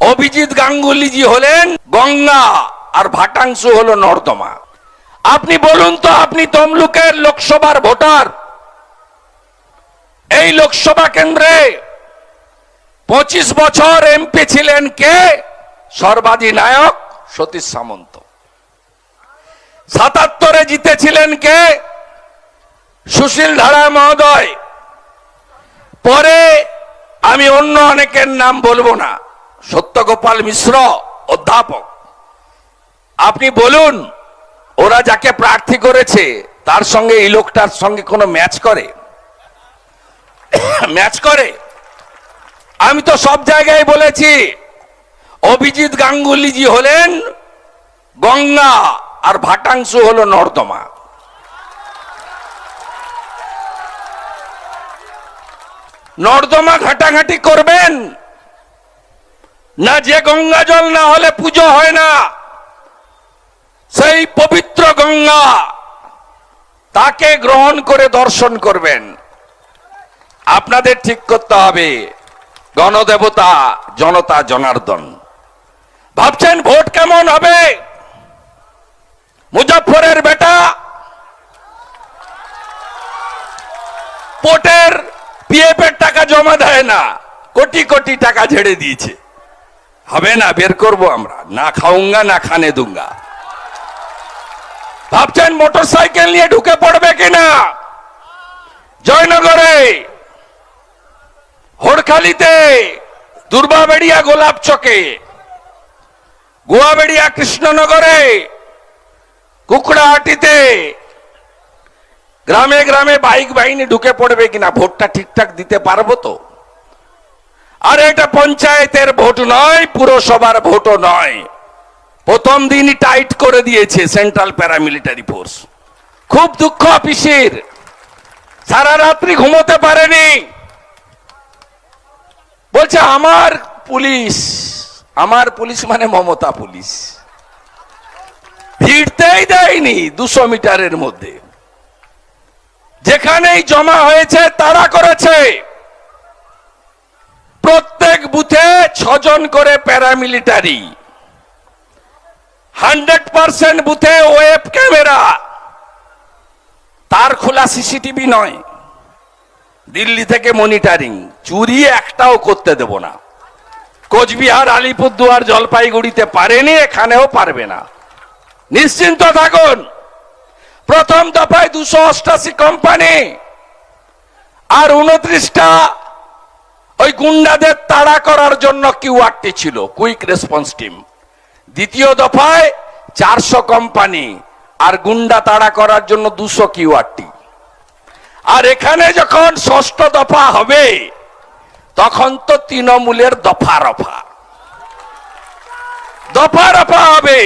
অভিজিৎ গাঙ্গুলিজি হলেন গঙ্গা আর ভাটাংশু হলো নর্দমা। আপনি বলুন তো, আপনি তমলুকের লোকসভার ভোটার। এই লোকসভা কেন্দ্রে 25 বছর এমপি ছিলেন কে? সর্বাধিনায়ক সতীশ সামন্ত। 77-এ জিতেছিলেন কে? সুশীল ধারা মহোদয়। পরে আমি অন্য অনেকের নাম বলবো না, সত্যগোপাল মিশ্র অধ্যাপক। আপনি বলুন, ওরা যাকে প্রার্থী করেছে তার সঙ্গে এই লোকটার সঙ্গে কোনো ম্যাচ করে? ম্যাচ করে? আমি তো সব জায়গায় বলেছি, অভিজিৎ গাঙ্গুলিজি হলেন গঙ্গা আর ভাটাংশু হলো নর্দমা। নর্দমা ঘাটাঘাটি করবেন না, যে গঙ্গা জল না হলে পুজো হয় না, সেই পবিত্র গঙ্গা তাকে গ্রহণ করে দর্শন করবেন। আপনাদের ঠিক করতে হবে, গণদেবতা জনতা জনার্দন। ভাবছেন ভোট কেমন হবে? মুজফ্ফরের বেটা পোর্টের পিএফের টাকা জমা দেয় না, কোটি কোটি টাকা ঝেড়ে দিয়েছে। হবে না, বের করব আমরা, না খাউঙ্গা না খানে দুঙ্গা। ভাবছেন মোটরসাইকেল নিয়ে ঢুকে পড়বে কিনা? জয়নগরে, হোড়খালিতে, দুর্বাবেড়িয়া গোলাপ চকে, গুয়াবেড়িয়া কৃষ্ণনগরে, কুকড়াহাটিতে, গ্রামে গ্রামে বাইক বাহিনী ঢুকে পড়বে কিনা? ভোটটা ঠিকঠাক দিতে পারবো তো? আর এটা পঞ্চায়েতের ভোট নয়, পুরসভার ভোটও নয়। প্রথম দিনই টাইট করে দিয়েছে সেন্ট্রাল প্যারামিলিটারি ফোর্স। খুব দুঃখ অফিসের, সারা রাত্রি ঘুমোতে পারেনি। বলছে আমার পুলিশ, আমার পুলিশ মানে মমতা পুলিশ। ভিড়তেই দেয়নি 200 মিটারের মধ্যে। যেখানেই জমা হয়েছে তারা করেছে। প্রত্যেক বুথে 6 জন করে প্যারামিলিটারি, 100% বুথে ওয়েব ক্যামেরা, তার খোলা সিসিটিভি নয়, দিল্লি থেকে মনিটরিং। চুরি একটাও করতে দেব না। কোচবিহার, আলিপুরদুয়ার, জলপাইগুড়িতে পারেনি, এখানেও পারবে না, নিশ্চিন্ত থাকুন। প্রথম দফায় 288 কোম্পানি আর 29টা ওই গুন্ডাদের তাড়া করার জন্য কিউআরটি ছিল, কুইক রেসপন্স টিম। দ্বিতীয় দফায় 400 কোম্পানি আর গুন্ডা তাড়া করার জন্য 200 কিউআরটি। আর এখানে যখন 6ষ্ঠ দফা হবে তখন তো তৃণমূলের দফা রফা হবে।